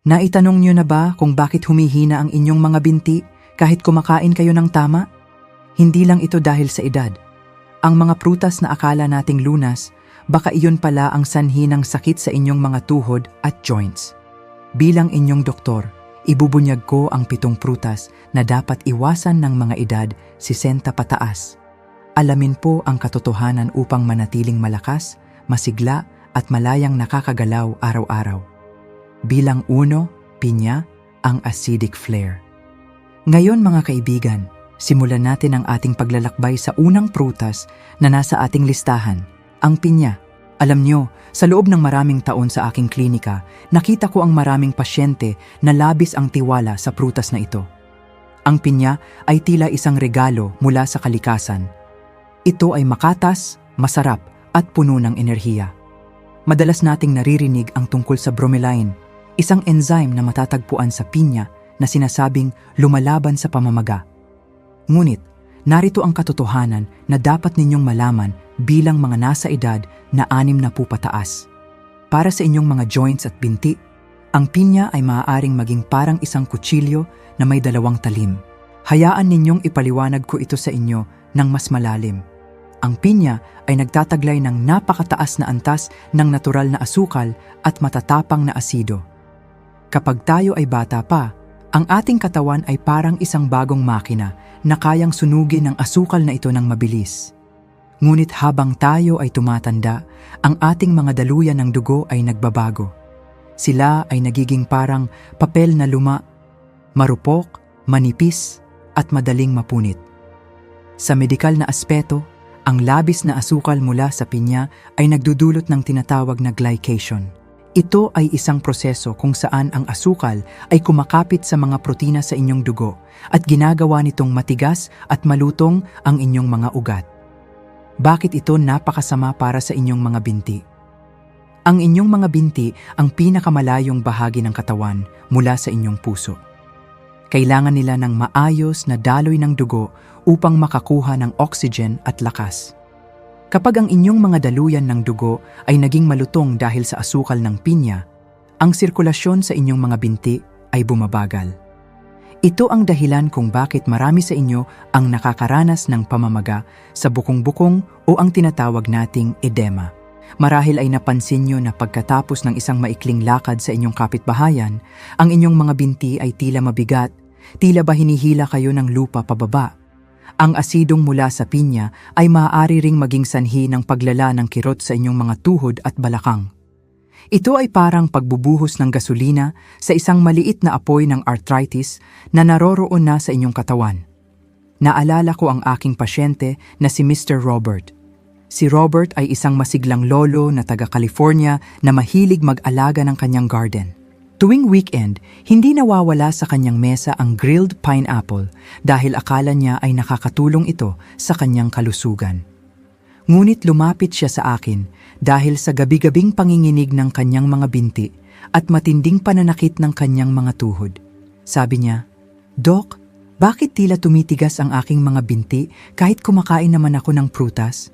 Naitanong niyo na ba kung bakit humihina ang inyong mga binti kahit kumakain kayo ng tama? Hindi lang ito dahil sa edad. Ang mga prutas na akala nating lunas, baka iyon pala ang sanhi ng sakit sa inyong mga tuhod at joints. Bilang inyong doktor, ibubunyag ko ang 7 prutas na dapat iwasan ng mga edad 60 pataas. Alamin po ang katotohanan upang manatiling malakas, masigla at malayang nakakagalaw araw-araw. Bilang 1, pinya, ang acidic flare. Ngayon mga kaibigan, simulan natin ang ating paglalakbay sa unang prutas na nasa ating listahan, ang pinya. Alam nyo, sa loob ng maraming taon sa aking klinika, nakita ko ang maraming pasyente na labis ang tiwala sa prutas na ito. Ang pinya ay tila isang regalo mula sa kalikasan. Ito ay makatas, masarap at puno ng enerhiya. Madalas nating naririnig ang tungkol sa bromelain, isang enzyme na matatagpuan sa pinya na sinasabing lumalaban sa pamamaga. Ngunit, narito ang katotohanan na dapat ninyong malaman bilang mga nasa edad na 60 pataas. Para sa inyong mga joints at binti, ang pinya ay maaaring maging parang isang kutsilyo na may 2 talim. Hayaan ninyong ipaliwanag ko ito sa inyo ng mas malalim. Ang pinya ay nagtataglay ng napakataas na antas ng natural na asukal at matatapang na asido. Kapag tayo ay bata pa, ang ating katawan ay parang isang bagong makina na kayang sunugin ang asukal na ito ng mabilis. Ngunit habang tayo ay tumatanda, ang ating mga daluyan ng dugo ay nagbabago. Sila ay nagiging parang papel na luma, marupok, manipis, at madaling mapunit. Sa medikal na aspeto, ang labis na asukal mula sa pinya ay nagdudulot ng tinatawag na glycation. Ito ay isang proseso kung saan ang asukal ay kumakapit sa mga protina sa inyong dugo at ginagawa nitong matigas at malutong ang inyong mga ugat. Bakit ito napakasama para sa inyong mga binti? Ang inyong mga binti ang pinakamalayong bahagi ng katawan mula sa inyong puso. Kailangan nila ng maayos na daloy ng dugo upang makakuha ng oxygen at lakas. Kapag ang inyong mga daluyan ng dugo ay naging malutong dahil sa asukal ng pinya, ang sirkulasyon sa inyong mga binti ay bumabagal. Ito ang dahilan kung bakit marami sa inyo ang nakakaranas ng pamamaga sa bukong-bukong o ang tinatawag nating edema. Marahil ay napansin nyo na pagkatapos ng isang maikling lakad sa inyong kapitbahayan, ang inyong mga binti ay tila mabigat, tila ba hinihila kayo ng lupa pababa. Ang asidong mula sa pinya ay maaari ring maging sanhi ng paglala ng kirot sa inyong mga tuhod at balakang. Ito ay parang pagbubuhos ng gasolina sa isang maliit na apoy ng arthritis na naroroon na sa inyong katawan. Naalala ko ang aking pasyente na si Mr. Robert. Si Robert ay isang masiglang lolo na taga-California na mahilig mag-alaga ng kanyang garden. Tuwing weekend, hindi nawawala sa kanyang mesa ang grilled pineapple dahil akala niya ay nakakatulong ito sa kanyang kalusugan. Ngunit lumapit siya sa akin dahil sa gabi-gabing panginginig ng kanyang mga binti at matinding pananakit ng kanyang mga tuhod. Sabi niya, "Doc, bakit tila tumitigas ang aking mga binti kahit kumakain naman ako ng prutas?"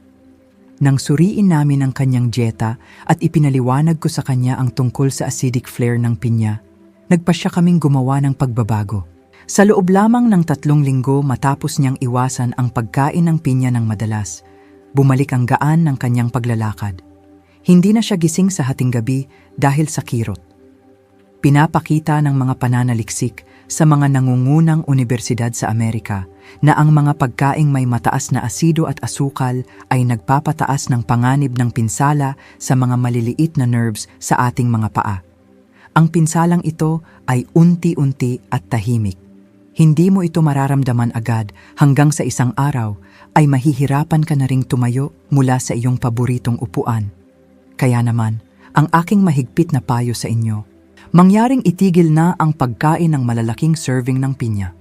Nang suriin namin ang kanyang dieta at ipinaliwanag ko sa kanya ang tungkol sa acidic flare ng pinya, nagpasya kaming gumawa ng pagbabago. Sa loob lamang ng 3 linggo matapos niyang iwasan ang pagkain ng pinya ng madalas, bumalik ang gaan ng kanyang paglalakad. Hindi na siya gising sa hating gabi dahil sa kirot. Pinapakita ng mga pananaliksik sa mga nangungunang unibersidad sa Amerika na ang mga pagkaing may mataas na asido at asukal ay nagpapataas ng panganib ng pinsala sa mga maliliit na nerves sa ating mga paa. Ang pinsalang ito ay unti-unti at tahimik. Hindi mo ito mararamdaman agad hanggang sa isang araw ay mahihirapan ka na ring tumayo mula sa iyong paboritong upuan. Kaya naman, ang aking mahigpit na payo sa inyo, mangyaring itigil na ang pagkain ng malalaking serving ng pinya.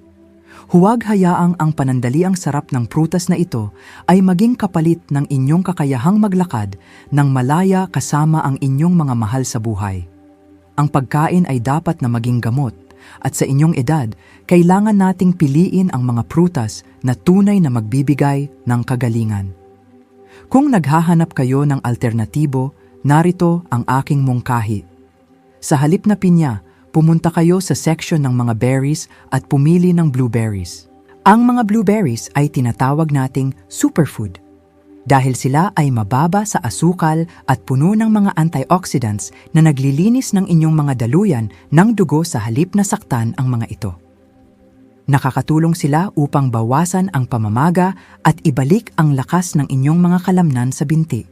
Huwag hayaang ang panandaliang sarap ng prutas na ito ay maging kapalit ng inyong kakayahang maglakad ng malaya kasama ang inyong mga mahal sa buhay. Ang pagkain ay dapat na maging gamot at sa inyong edad, kailangan nating piliin ang mga prutas na tunay na magbibigay ng kagalingan. Kung naghahanap kayo ng alternatibo, narito ang aking mungkahi. Sa halip na pinya, pumunta kayo sa section ng mga berries at pumili ng blueberries. Ang mga blueberries ay tinatawag nating superfood dahil sila ay mababa sa asukal at puno ng mga antioxidants na naglilinis ng inyong mga daluyan ng dugo sa halip na saktan ang mga ito. Nakakatulong sila upang bawasan ang pamamaga at ibalik ang lakas ng inyong mga kalamnan sa binti.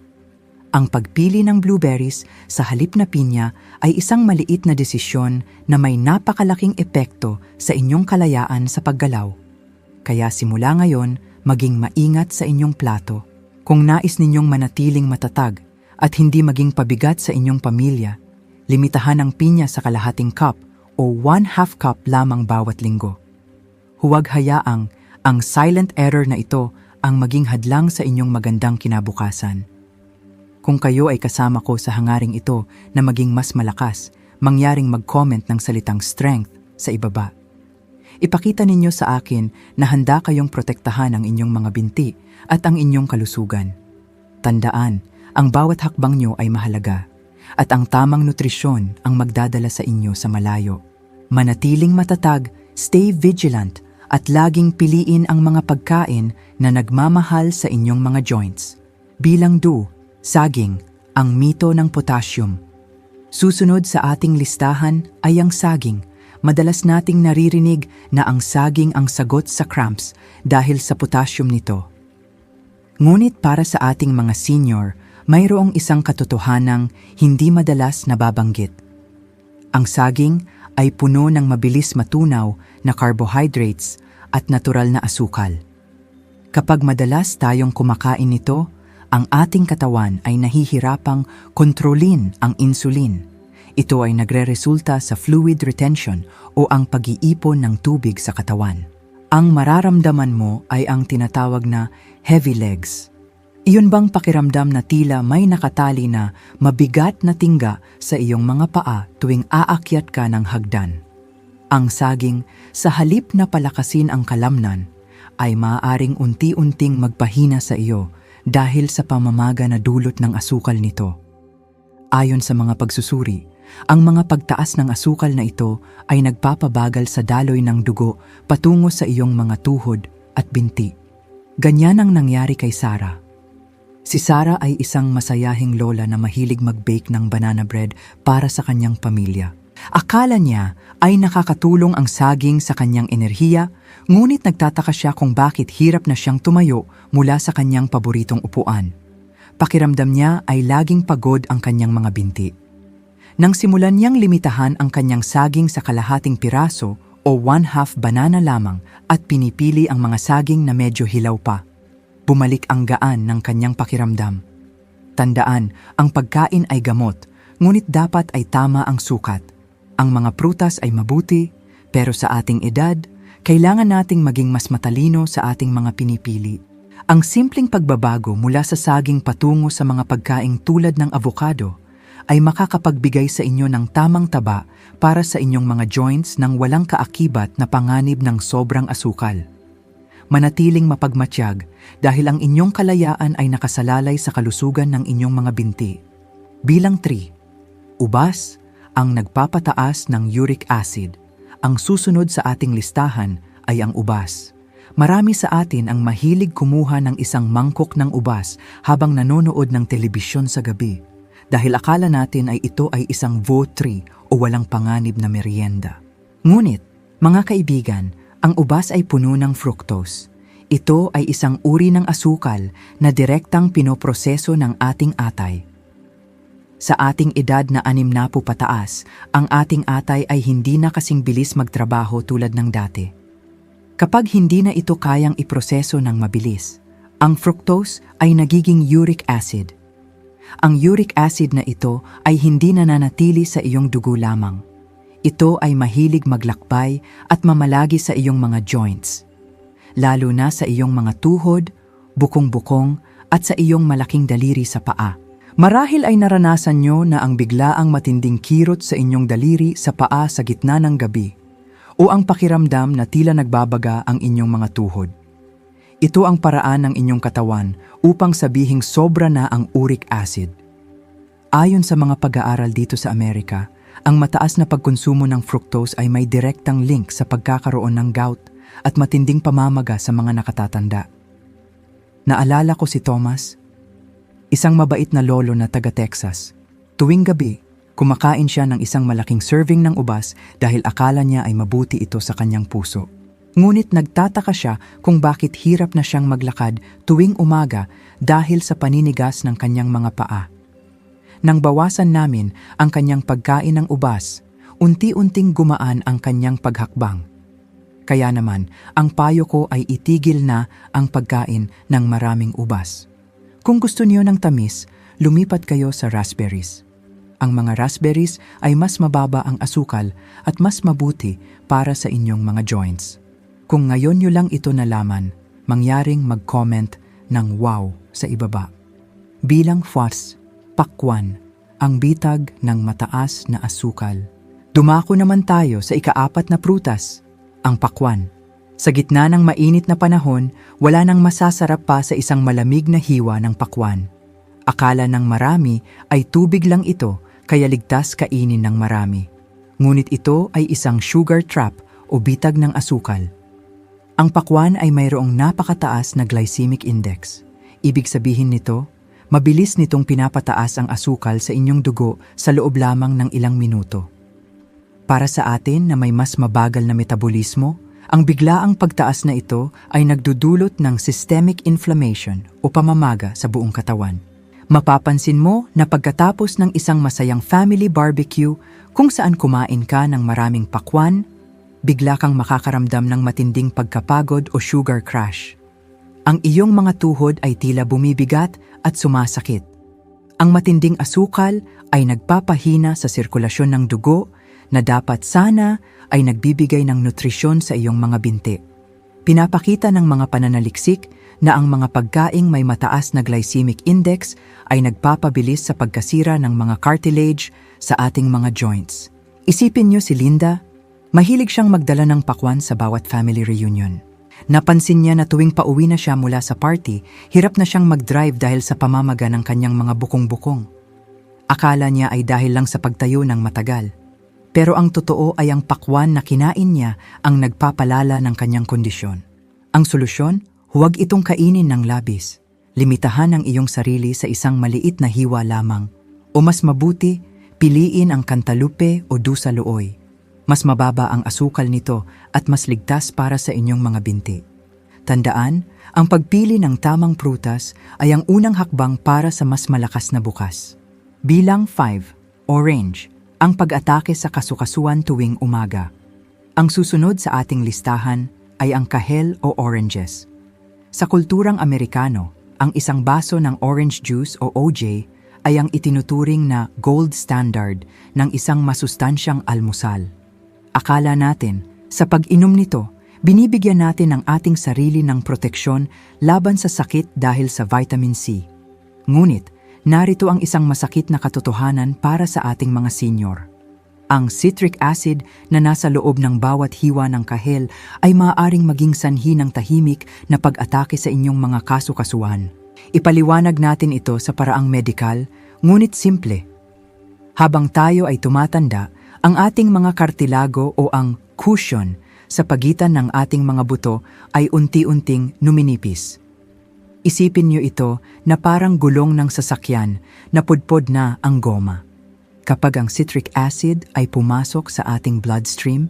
Ang pagpili ng blueberries sa halip na pinya ay isang maliit na desisyon na may napakalaking epekto sa inyong kalayaan sa paggalaw. Kaya simula ngayon, maging maingat sa inyong plato. Kung nais ninyong manatiling matatag at hindi maging pabigat sa inyong pamilya, limitahan ang pinya sa kalahating cup o 1/2 cup lamang bawat linggo. Huwag hayaang ang silent error na ito ang maging hadlang sa inyong magandang kinabukasan. Kung kayo ay kasama ko sa hangaring ito na maging mas malakas, mangyaring mag-comment ng salitang strength sa ibaba. Ipakita ninyo sa akin na handa kayong protektahan ang inyong mga binti at ang inyong kalusugan. Tandaan, ang bawat hakbang nyo ay mahalaga at ang tamang nutrisyon ang magdadala sa inyo sa malayo. Manatiling matatag, stay vigilant at laging piliin ang mga pagkain na nagmamahal sa inyong mga joints. Bilang 2, saging, ang mito ng potassium. Susunod sa ating listahan ay ang saging. Madalas nating naririnig na ang saging ang sagot sa cramps dahil sa potassium nito. Ngunit para sa ating mga senior, mayroong isang katotohanang hindi madalas nababanggit. Ang saging ay puno ng mabilis matunaw na carbohydrates at natural na asukal. Kapag madalas tayong kumakain nito, ang ating katawan ay nahihirapang kontrolin ang insulin. Ito ay nagreresulta sa fluid retention o ang pag-iipon ng tubig sa katawan. Ang mararamdaman mo ay ang tinatawag na heavy legs. Iyon bang pakiramdam na tila may nakatali na mabigat na tingga sa iyong mga paa tuwing aakyat ka ng hagdan? Ang saging, sa halip na palakasin ang kalamnan, ay maaaring unti-unting magpahina sa iyo dahil sa pamamaga na dulot ng asukal nito. Ayon sa mga pagsusuri, ang mga pagtaas ng asukal na ito ay nagpapabagal sa daloy ng dugo patungo sa iyong mga tuhod at binti. Ganyan ang nangyari kay Sarah. Si Sarah ay isang masayahing lola na mahilig mag-bake ng banana bread para sa kanyang pamilya. Akala niya ay nakakatulong ang saging sa kanyang enerhiya, ngunit nagtataka siya kung bakit hirap na siyang tumayo mula sa kanyang paboritong upuan. Pakiramdam niya ay laging pagod ang kanyang mga binti. Nang simulan niyang limitahan ang kanyang saging sa kalahating piraso o 1/2 banana lamang at pinipili ang mga saging na medyo hilaw pa, bumalik ang gaan ng kanyang pakiramdam. Tandaan, ang pagkain ay gamot, ngunit dapat ay tama ang sukat. Ang mga prutas ay mabuti, pero sa ating edad, kailangan nating maging mas matalino sa ating mga pinipili. Ang simpleng pagbabago mula sa saging patungo sa mga pagkaing tulad ng avocado ay makakapagbigay sa inyo ng tamang taba para sa inyong mga joints nang walang kaakibat na panganib ng sobrang asukal. Manatiling mapagmatsyag dahil ang inyong kalayaan ay nakasalalay sa kalusugan ng inyong mga binti. Bilang 3, ubas, ang nagpapataas ng uric acid. Ang susunod sa ating listahan ay ang ubas. Marami sa atin ang mahilig kumuha ng isang mangkok ng ubas habang nanonood ng telebisyon sa gabi dahil akala natin ay ito ay isang vo-3 o walang panganib na merienda. Ngunit, mga kaibigan, ang ubas ay puno ng fructose. Ito ay isang uri ng asukal na direktang pinoproseso ng ating atay. Sa ating edad na 60 pataas, ang ating atay ay hindi na kasing bilis magtrabaho tulad ng dati. Kapag hindi na ito kayang iproseso ng mabilis, ang fructose ay nagiging uric acid. Ang uric acid na ito ay hindi nananatili sa iyong dugo lamang. Ito ay mahilig maglakbay at mamalagi sa iyong mga joints, lalo na sa iyong mga tuhod, bukong-bukong at sa iyong malaking daliri sa paa. Marahil ay naranasan nyo na ang biglaang matinding kirot sa inyong daliri sa paa sa gitna ng gabi o ang pakiramdam na tila nagbabaga ang inyong mga tuhod. Ito ang paraan ng inyong katawan upang sabihing sobra na ang uric acid. Ayon sa mga pag-aaral dito sa Amerika, Ang mataas na pagkonsumo ng fructose ay may direktang link sa pagkakaroon ng gout at matinding pamamaga sa mga nakatatanda. Naalala ko si Thomas, isang mabait na lolo na taga-Texas. Tuwing gabi, kumakain siya ng isang malaking serving ng ubas dahil akala niya ay mabuti ito sa kanyang puso. Ngunit nagtataka siya kung bakit hirap na siyang maglakad tuwing umaga dahil sa paninigas ng kanyang mga paa. Nang bawasan namin ang kanyang pagkain ng ubas, unti-unting gumaan ang kanyang paghakbang. Kaya naman, ang payo ko ay itigil na ang pagkain ng maraming ubas. Kung gusto niyo ng tamis, lumipat kayo sa raspberries. Ang mga raspberries ay mas mababa ang asukal at mas mabuti para sa inyong mga joints. Kung ngayon niyo lang ito nalaman, mangyaring mag-comment ng wow sa ibaba. Bilang FOS, pakwan, ang bitag ng mataas na asukal. Dumako naman tayo sa ika-4 na prutas, ang pakwan. Sa gitna ng mainit na panahon, wala nang masasarap pa sa isang malamig na hiwa ng pakwan. Akala ng marami ay tubig lang ito, kaya ligtas kainin ng marami. Ngunit ito ay isang sugar trap o bitag ng asukal. Ang pakwan ay mayroong napakataas na glycemic index. Ibig sabihin nito, mabilis nitong pinapataas ang asukal sa inyong dugo sa loob lamang ng ilang minuto. Para sa atin na may mas mabagal na metabolismo, ang biglaang pagtaas na ito ay nagdudulot ng systemic inflammation o pamamaga sa buong katawan. Mapapansin mo na pagkatapos ng isang masayang family barbecue kung saan kumain ka ng maraming pakwan, bigla kang makakaramdam ng matinding pagkapagod o sugar crash. Ang iyong mga tuhod ay tila bumibigat at sumasakit. Ang matinding asukal ay nagpapahina sa sirkulasyon ng dugo na dapat sana ay nagbibigay ng nutrisyon sa iyong mga binti. Pinapakita ng mga pananaliksik na ang mga pagkaing may mataas na glycemic index ay nagpapabilis sa pagkasira ng mga cartilage sa ating mga joints. Isipin niyo si Linda, mahilig siyang magdala ng pakwan sa bawat family reunion. Napansin niya na tuwing pauwi na siya mula sa party, hirap na siyang mag-drive dahil sa pamamaga ng kanyang mga bukong-bukong. Akala niya ay dahil lang sa pagtayo ng matagal. Pero ang totoo ay ang pakwan na kinain niya ang nagpapalala ng kanyang kondisyon. Ang solusyon, huwag itong kainin ng labis. Limitahan ang iyong sarili sa isang maliit na hiwa lamang. O mas mabuti, piliin ang cantaloupe o dusaluoy. Mas mababa ang asukal nito at mas ligtas para sa inyong mga binti. Tandaan, ang pagpili ng tamang prutas ay ang unang hakbang para sa mas malakas na bukas. Bilang 5, orange, ang pag-atake sa kasukasuan tuwing umaga. Ang susunod sa ating listahan ay ang kahel o oranges. Sa kulturang Amerikano, ang isang baso ng orange juice o OJ ay ang itinuturing na gold standard ng isang masustansyang almusal. Akala natin, sa pag-inom nito, binibigyan natin ang ating sarili ng proteksyon laban sa sakit dahil sa vitamin C. Ngunit, narito ang isang masakit na katotohanan para sa ating mga senior. Ang citric acid na nasa loob ng bawat hiwa ng kahel ay maaaring maging sanhi ng tahimik na pag-atake sa inyong mga kasukasuan. Ipaliwanag natin ito sa paraang medikal, ngunit simple. Habang tayo ay tumatanda, ang ating mga kartilago o ang cushion sa pagitan ng ating mga buto ay unti-unting numinipis. Isipin niyo ito na parang gulong ng sasakyan na pudpod na ang goma. Kapag ang citric acid ay pumasok sa ating bloodstream,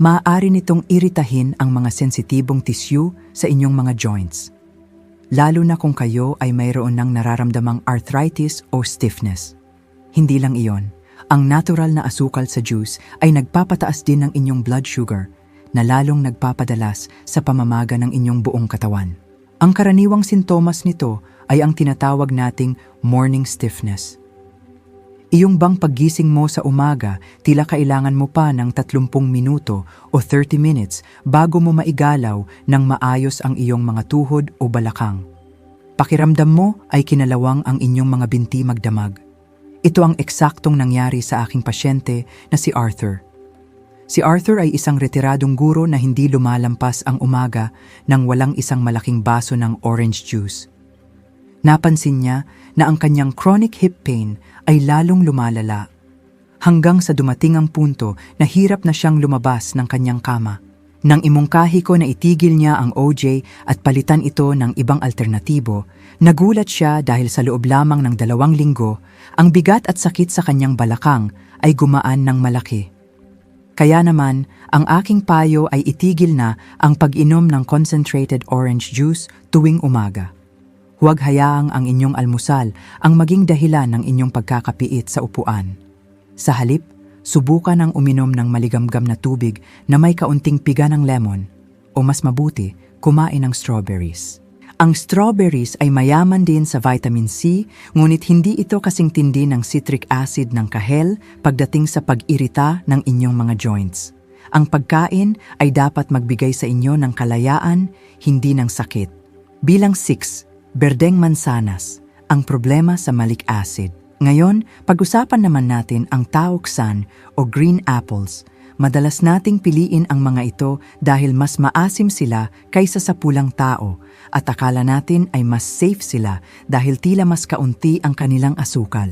maaari nitong iritahin ang mga sensitibong tissue sa inyong mga joints. Lalo na kung kayo ay mayroon ng nararamdamang arthritis o stiffness. Hindi lang iyon. Ang natural na asukal sa juice ay nagpapataas din ng inyong blood sugar na lalong nagpapadalas sa pamamaga ng inyong buong katawan. Ang karaniwang sintomas nito ay ang tinatawag nating morning stiffness. Iyong bang paggising mo sa umaga, tila kailangan mo pa ng 30 minuto o 30 minutes bago mo maigalaw ng maayos ang iyong mga tuhod o balakang. Pakiramdam mo ay kinalawang ang inyong mga binti magdamag. Ito ang eksaktong nangyari sa aking pasyente na si Arthur. Si Arthur ay isang retiradong guro na hindi lumalampas ang umaga nang walang isang malaking baso ng orange juice. Napansin niya na ang kanyang chronic hip pain ay lalong lumalala. hanggang sa dumating ang punto na hirap na siyang lumabas ng kanyang kama. Nang imungkahi ko na itigil niya ang OJ at palitan ito ng ibang alternatibo, nagulat siya dahil sa loob lamang ng 2 linggo, ang bigat at sakit sa kanyang balakang ay gumaan ng malaki. Kaya naman, ang aking payo ay itigil na ang pag-inom ng concentrated orange juice tuwing umaga. Huwag hayaang ang inyong almusal ang maging dahilan ng inyong pagkakapiit sa upuan. Sa halip, subukan ang uminom ng maligamgam na tubig na may kaunting piga ng lemon o mas mabuti, kumain ng strawberries. Ang strawberries ay mayaman din sa vitamin C, ngunit hindi ito kasing tindi ng citric acid ng kahel pagdating sa pag-irita ng inyong mga joints. Ang pagkain ay dapat magbigay sa inyo ng kalayaan, hindi ng sakit. Bilang 6, berdeng mansanas, ang problema sa malic acid. Ngayon, pag-usapan naman natin ang taoxan o green apples. Madalas nating piliin ang mga ito dahil mas maasim sila kaysa sa pulang tao at akala natin ay mas safe sila dahil tila mas kaunti ang kanilang asukal.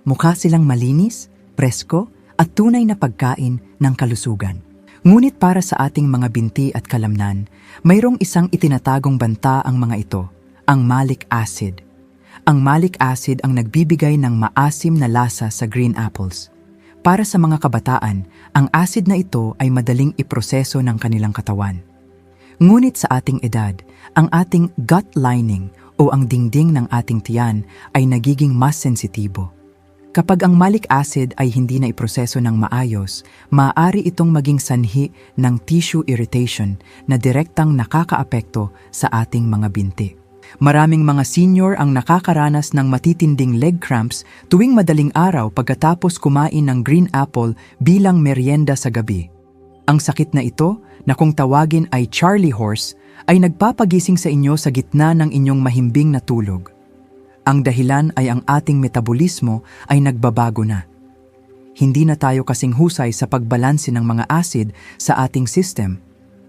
Mukha silang malinis, presko at tunay na pagkain ng kalusugan. Ngunit para sa ating mga binti at kalamnan, mayroong isang itinatagong banta ang mga ito, ang malic acid. Ang malic acid ang nagbibigay ng maasim na lasa sa green apples. Para sa mga kabataan, ang acid na ito ay madaling iproseso ng kanilang katawan. Ngunit sa ating edad, ang ating gut lining o ang dingding ng ating tiyan ay nagiging mas sensitibo. Kapag ang malic acid ay hindi na iproseso ng maayos, maaari itong maging sanhi ng tissue irritation na direktang nakakaapekto sa ating mga binti. Maraming mga senior ang nakakaranas ng matitinding leg cramps tuwing madaling araw pagkatapos kumain ng green apple bilang merienda sa gabi. Ang sakit na ito, na kung tawagin ay Charlie horse, ay nagpapagising sa inyo sa gitna ng inyong mahimbing na tulog. Ang dahilan ay ang ating metabolismo ay nagbabago na. Hindi na tayo kasing husay sa pagbalanse ng mga acid sa ating system.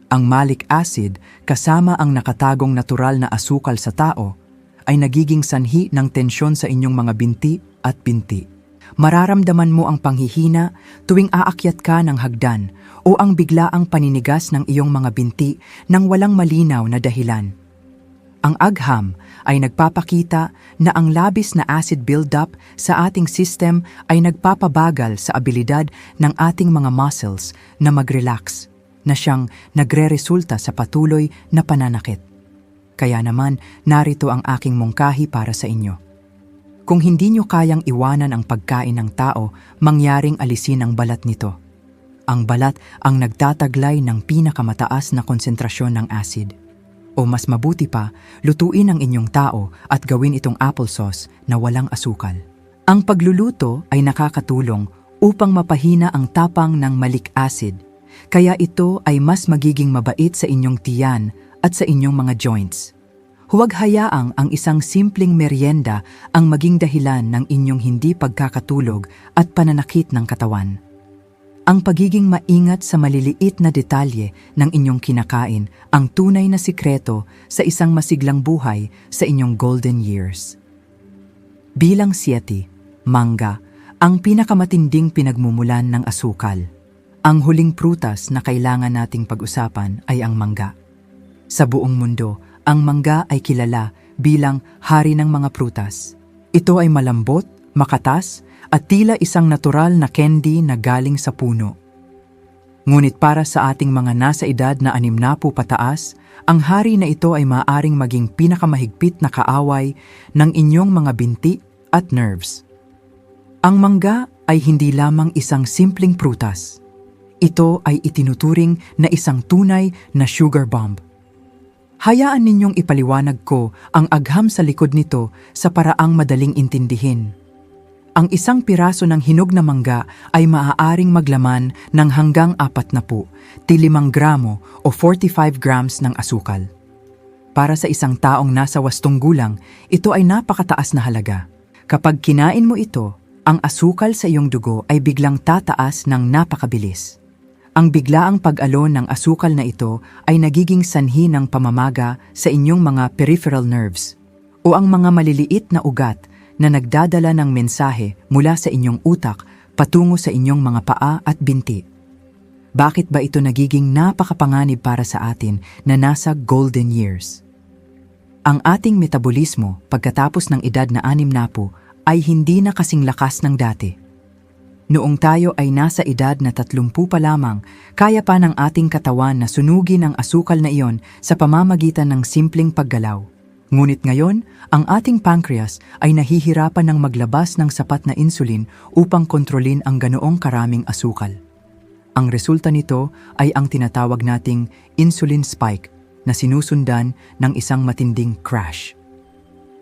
Ang malic acid, kasama ang nakatagong natural na asukal sa tao, ay nagiging sanhi ng tensyon sa inyong mga binti at binti. Mararamdaman mo ang panghihina tuwing aakyat ka ng hagdan o ang biglaang paninigas ng iyong mga binti nang walang malinaw na dahilan. Ang agham ay nagpapakita na ang labis na acid buildup sa ating system ay nagpapabagal sa abilidad ng ating mga muscles na mag-relax, na siyang nagre-resulta sa patuloy na pananakit. Kaya naman, narito ang aking mungkahi para sa inyo. Kung hindi nyo kayang iwanan ang pagkain ng tao, mangyaring alisin ang balat nito. Ang balat ang nagtataglay ng pinakamataas na konsentrasyon ng acid. O mas mabuti pa, lutuin ang inyong tao at gawin itong applesauce na walang asukal. Ang pagluluto ay nakakatulong upang mapahina ang tapang ng malic acid, kaya ito ay mas magiging mabait sa inyong tiyan at sa inyong mga joints. Huwag hayaang ang isang simpleng merienda ang maging dahilan ng inyong hindi pagkakatulog at pananakit ng katawan. Ang pagiging maingat sa maliliit na detalye ng inyong kinakain ang tunay na sikreto sa isang masiglang buhay sa inyong golden years. Bilang 7, mangga, ang pinakamatinding pinagmumulan ng asukal. Ang huling prutas na kailangan nating pag-usapan ay ang mangga. Sa buong mundo, ang mangga ay kilala bilang hari ng mga prutas. Ito ay malambot, makatas, at tila isang natural na candy na galing sa puno. Ngunit para sa ating mga nasa edad na 60 pataas, ang hari na ito ay maaaring maging pinakamahigpit na kaaway ng inyong mga binti at nerves. Ang mangga ay hindi lamang isang simpleng prutas. Ito ay itinuturing na isang tunay na sugar bomb. Hayaan ninyong ipaliwanag ko ang agham sa likod nito sa paraang madaling intindihin. Ang isang piraso ng hinog na mangga ay maaaring maglaman ng hanggang 40 gramo o 45 grams ng asukal. Para sa isang taong nasa 80 gulang, ito ay napakataas na halaga. Kapag kinain mo ito, ang asukal sa iyong dugo ay biglang tataas ng napakabilis. Ang biglaang pag-alon ng asukal na ito ay nagiging sanhi ng pamamaga sa inyong mga peripheral nerves o ang mga maliliit na ugat na nagdadala ng mensahe mula sa inyong utak patungo sa inyong mga paa at binti. Bakit ba ito nagiging napakapanganib para sa atin na nasa golden years? Ang ating metabolismo pagkatapos ng edad na 60 ay hindi na kasing lakas ng dati. Noong tayo ay nasa edad na 30 pa lamang, kaya pa ng ating katawan na sunugin ang asukal na iyon sa pamamagitan ng simpleng paggalaw. Ngunit ngayon, ang ating pancreas ay nahihirapan ng maglabas ng sapat na insulin upang kontrolin ang ganoong karaming asukal. Ang resulta nito ay ang tinatawag nating insulin spike na sinusundan ng isang matinding crash.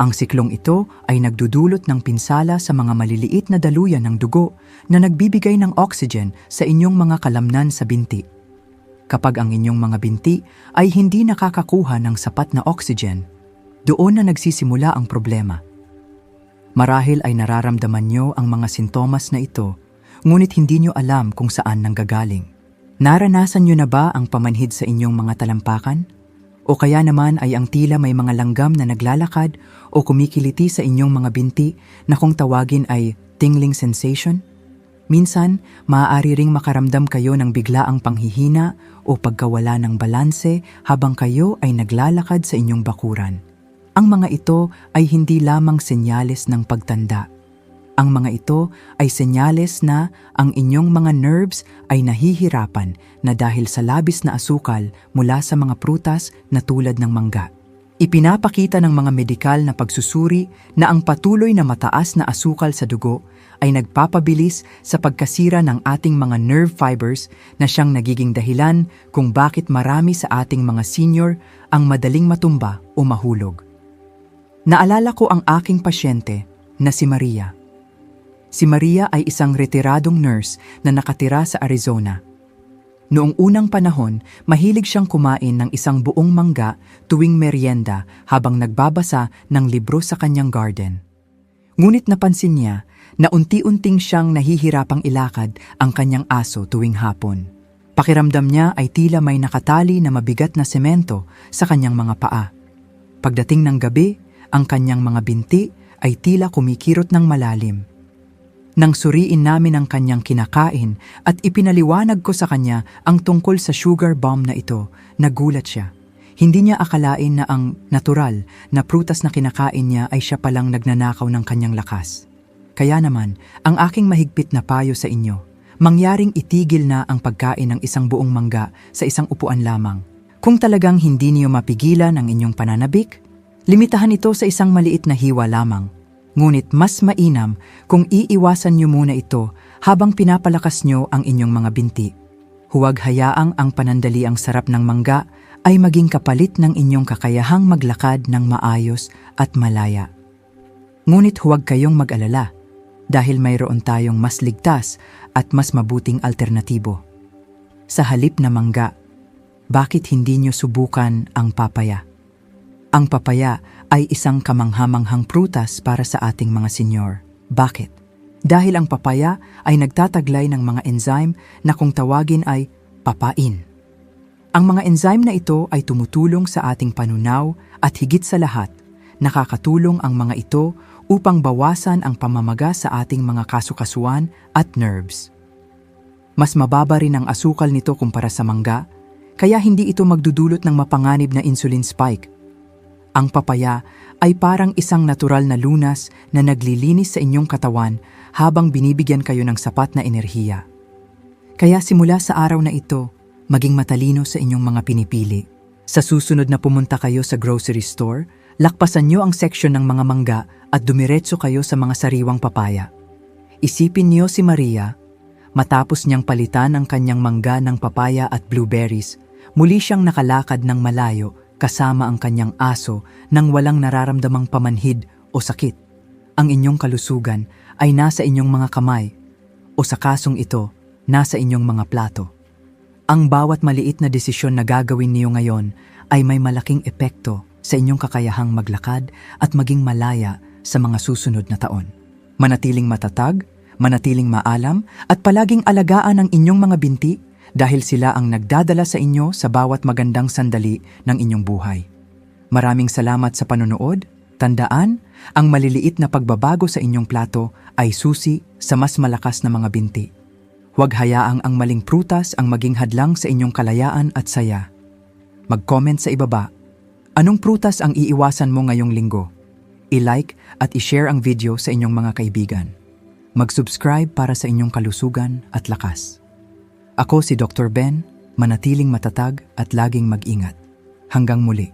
Ang siklong ito ay nagdudulot ng pinsala sa mga maliliit na daluyan ng dugo na nagbibigay ng oxygen sa inyong mga kalamnan sa binti. Kapag ang inyong mga binti ay hindi nakakakuha ng sapat na oxygen, doon na nagsisimula ang problema. Marahil ay nararamdaman nyo ang mga sintomas na ito, ngunit hindi nyo alam kung saan nanggagaling. Naranasan nyo na ba ang pamanhid sa inyong mga talampakan? O kaya naman ay ang tila may mga langgam na naglalakad o kumikiliti sa inyong mga binti na kung tawagin ay tingling sensation? Minsan, maaari ring makaramdam kayo ng biglaang panghihina o pagkawala ng balanse habang kayo ay naglalakad sa inyong bakuran. Ang mga ito ay hindi lamang senyales ng pagtanda. Ang mga ito ay senyales na ang inyong mga nerves ay nahihirapan na dahil sa labis na asukal mula sa mga prutas na tulad ng mangga. Ipinapakita ng mga medikal na pagsusuri na ang patuloy na mataas na asukal sa dugo ay nagpapabilis sa pagkasira ng ating mga nerve fibers na siyang nagiging dahilan kung bakit marami sa ating mga senior ang madaling matumba o mahulog. Naalala ko ang aking pasyente na si Maria. Si Maria ay isang retiradong nurse na nakatira sa Arizona. Noong unang panahon, mahilig siyang kumain ng isang buong mangga tuwing merienda habang nagbabasa ng libro sa kanyang garden. Ngunit napansin niya na unti-unting siyang nahihirapang ilakad ang kanyang aso tuwing hapon. Pakiramdam niya ay tila may nakatali na mabigat na semento sa kanyang mga paa. Pagdating ng gabi, ang kanyang mga binti ay tila kumikirot ng malalim. Nang suriin namin ang kanyang kinakain at ipinaliwanag ko sa kanya ang tungkol sa sugar bomb na ito, nagulat siya. Hindi niya akalain na ang natural na prutas na kinakain niya ay siya palang nagnanakaw ng kanyang lakas. Kaya naman, ang aking mahigpit na payo sa inyo, mangyaring itigil na ang pagkain ng isang buong mangga sa isang upuan lamang. Kung talagang hindi niyo mapigilan ang inyong pananabik, limitahan ito sa isang maliit na hiwa lamang. Ngunit mas mainam kung iiwasan niyo muna ito habang pinapalakas niyo ang inyong mga binti. Huwag hayaang ang panandaliang sarap ng mangga ay maging kapalit ng inyong kakayahang maglakad ng maayos at malaya. Ngunit huwag kayong mag-alala dahil mayroon tayong mas ligtas at mas mabuting alternatibo. Sa halip na mangga, bakit hindi niyo subukan ang papaya? Ang papaya ay isang kamanghamanghang prutas para sa ating mga senyor. Bakit? Dahil ang papaya ay nagtataglay ng mga enzyme na kung tawagin ay papain. Ang mga enzyme na ito ay tumutulong sa ating panunaw at higit sa lahat, nakakatulong ang mga ito upang bawasan ang pamamaga sa ating mga kasukasuan at nerves. Mas mababa rin ang asukal nito kumpara sa mangga, kaya hindi ito magdudulot ng mapanganib na insulin spike. Ang papaya ay parang isang natural na lunas na naglilinis sa inyong katawan habang binibigyan kayo ng sapat na enerhiya. Kaya simula sa araw na ito, maging matalino sa inyong mga pinipili. Sa susunod na pumunta kayo sa grocery store, lakpasan nyo ang seksyon ng mga mangga at dumiretso kayo sa mga sariwang papaya. Isipin niyo si Maria, matapos niyang palitan ang kanyang mangga ng papaya at blueberries, muli siyang nakalakad ng malayo kasama ang kanyang aso nang walang nararamdamang pamanhid o sakit. Ang inyong kalusugan ay nasa inyong mga kamay o sa kasong ito, nasa inyong mga plato. Ang bawat maliit na desisyon na gagawin niyo ngayon ay may malaking epekto sa inyong kakayahang maglakad at maging malaya sa mga susunod na taon. Manatiling matatag, manatiling maalam at palaging alagaan ang inyong mga binti dahil sila ang nagdadala sa inyo sa bawat magandang sandali ng inyong buhay. Maraming salamat sa panonood Tandaan, ang maliliit na pagbabago sa inyong plato ay susi sa mas malakas na mga binti. Huwag hayaang ang maling prutas ang maging hadlang sa inyong kalayaan at saya. Mag-comment sa ibaba. Anong prutas ang iiwasan mo ngayong linggo? I-like at i-share ang video sa inyong mga kaibigan. Mag-subscribe para sa inyong kalusugan at lakas. Ako si Dr. Ben, manatiling matatag at laging mag-ingat. Hanggang muli.